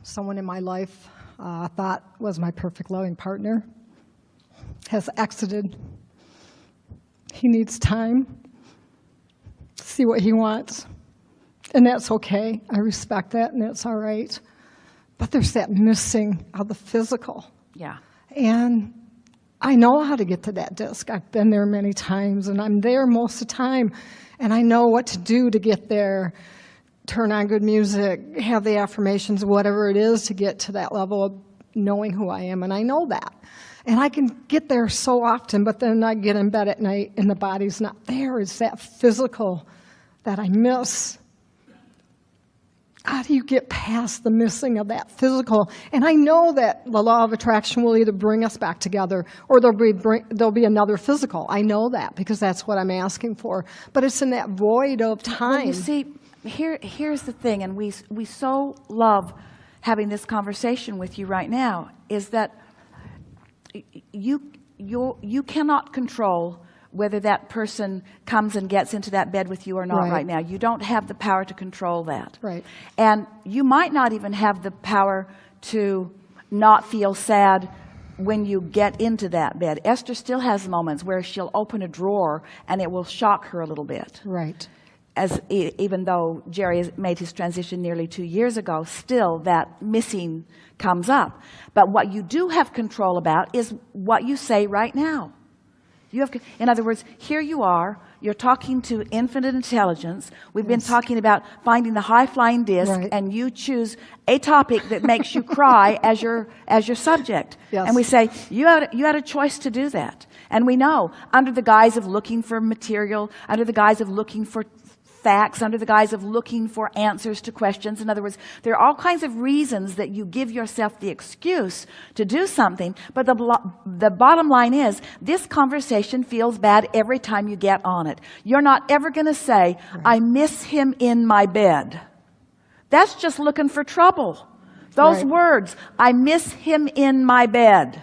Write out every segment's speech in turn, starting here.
Someone in my life thought was my perfect loving partner has exited. He needs time to see what he wants, and that's okay. I respect that, and that's all right. But there's that missing of the physical. Yeah. And I know how to get to that disc. I've been there many times, and I'm there most of the time, and I know what to do to get there. Turn on good music, have the affirmations, whatever it is to get to that level of knowing who I am, and I know that. And I can get there so often, but then I get in bed at night and the body's not there. It's that physical that I miss. How do you get past the missing of that physical? And I know that the law of attraction will either bring us back together or there'll be another physical. I know that because that's what I'm asking for. But it's in that void of time. Well, you see, here's the thing, and we so love having this conversation with you right now, is that you cannot control whether that person comes and gets into that bed with you or not right now. You don't have the power to control that. Right. And you might not even have the power to not feel sad when you get into that bed. Esther still has moments where she'll open a drawer and it will shock her a little bit. Right. Even though Jerry has made his transition nearly 2 years ago, still that missing comes up. But what you do have control about is what you say right now. You have, in other words, here you are, you're talking to infinite intelligence. We've been talking about finding the high-flying disc, and you choose a topic that makes you cry as your subject. Yes. And we say, you had a choice to do that. And we know, under the guise of looking for material, under the guise of looking for facts, under the guise of looking for answers to questions. In other words, there are all kinds of reasons that you give yourself the excuse to do something, but the bottom line is, this conversation feels bad every time you get on it. You're not ever going to say, I miss him in my bed. That's just looking for trouble. Those words, I miss him in my bed.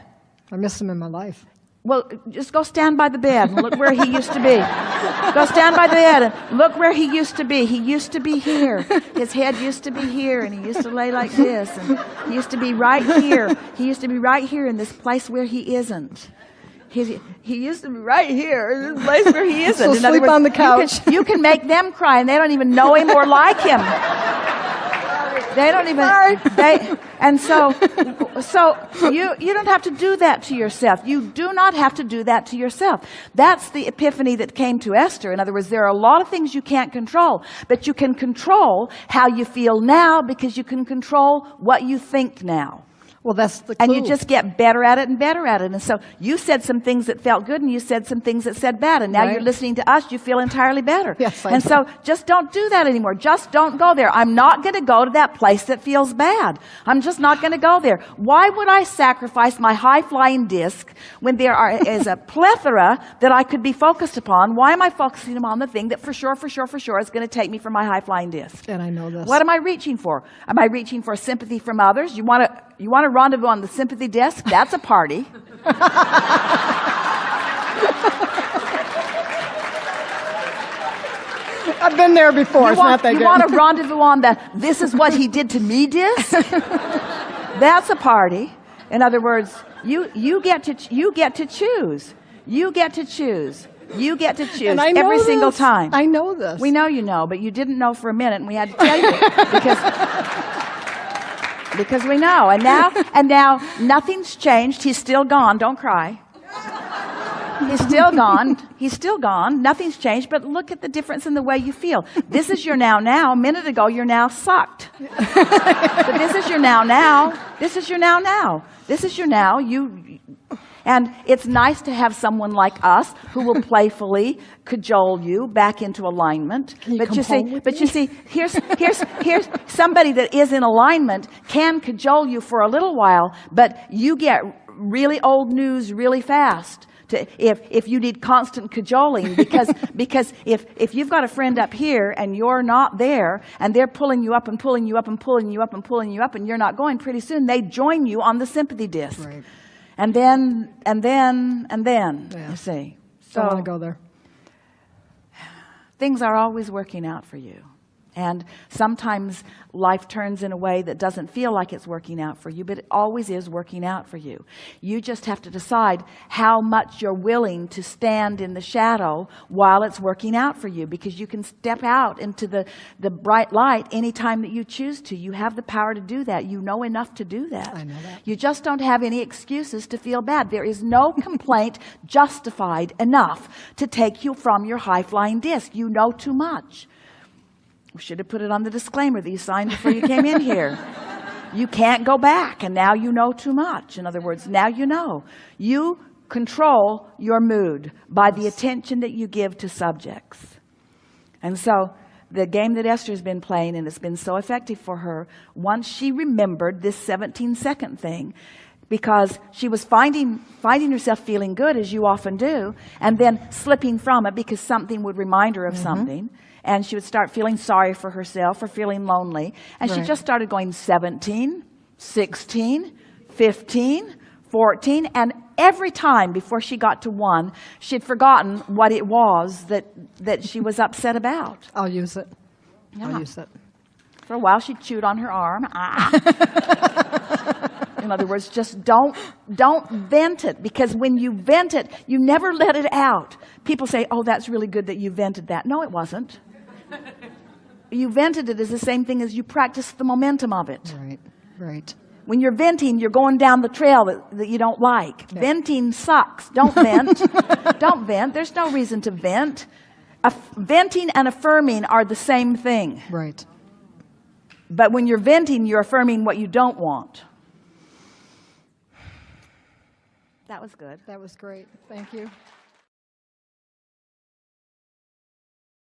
I miss him in my life. Well, just go stand by the bed and look where he used to be. Go stand by the bed and look where he used to be. He used to be here. His head used to be here, and he used to lay like this. And he used to be right here. He used to be right here in this place where he isn't. He used to be right here in this place where he isn't. So sleep on the couch. You can make them cry, and they don't even know him or like him. They don't even, and so you don't have to do that to yourself. You do not have to do that to yourself. That's the epiphany that came to Esther. In other words, there are a lot of things you can't control, but you can control how you feel now because you can control what you think now. Well, that's the clue. And you just get better at it and better at it. And so you said some things that felt good, and you said some things that said bad. And now you're listening to us, you feel entirely better. Yes, I and do. so just don't do that anymore. Just don't go there. I'm not going to go to that place that feels bad. I'm just not going to go there. Why would I sacrifice my high-flying disc when there is a plethora that I could be focused upon? Why am I focusing on the thing that for sure is going to take me from my high-flying disc? And I know this. What am I reaching for? Am I reaching for sympathy from others? You want to rendezvous on the sympathy desk? That's a party. I've been there before. It's not that good. You want to rendezvous on the "this is what he did to me" disc? That's a party. In other words, you get to choose. You get to choose. You get to choose every single time. I know this. We know you know, but you didn't know for a minute, and we had to tell you because we know. And now nothing's changed. He's still gone. Don't cry. He's still gone. He's still gone. Nothing's changed, but look at the difference in the way you feel. This is your now. A minute ago, your now sucked. But this is your now. This is your now. This is your now. And it's nice to have someone like us who will playfully cajole you back into alignment. But you see, here's somebody that is in alignment can cajole you for a little while, but you get really old news really fast. If you need constant cajoling, because if you've got a friend up here and you're not there, and they're pulling you up and pulling you up and pulling you up and pulling you up, and you're not going, pretty soon they join you on the sympathy disc. Right. And then, you see. So I want to go there. Things are always working out for you. And sometimes life turns in a way that doesn't feel like it's working out for you, but it always is working out for you. You just have to decide how much you're willing to stand in the shadow while it's working out for you, because you can step out into the bright light anytime that you choose to. You have the power to do that. You know enough to do that. I know that. You just don't have any excuses to feel bad. There is no complaint justified enough to take you from your high-flying disc. You know too much. We should have put it on the disclaimer that you signed before you came in here. You can't go back, and now you know too much. In other words, now you know. You control your mood by the attention that you give to subjects. And so the game that Esther's been playing, and it's been so effective for her, once she remembered this 17-second thing, because she was finding herself feeling good, as you often do, and then slipping from it because something would remind her of something. And she would start feeling sorry for herself or feeling lonely. And she just started going 17, 16, 15, 14. And every time before she got to 1, she'd forgotten what it was that she was upset about. I'll use it. Yeah. I'll use it. For a while, she chewed on her arm. In other words, just don't vent it, because when you vent it, you never let it out. People say, oh, that's really good that you vented that. No, it wasn't. You vented it is the same thing as you practiced the momentum of it. Right, right. When you're venting, you're going down the trail that you don't like. Yeah. Venting sucks. Don't vent. Don't vent. There's no reason to vent. Venting and affirming are the same thing. Right. But when you're venting, you're affirming what you don't want. That was good. That was great. Thank you.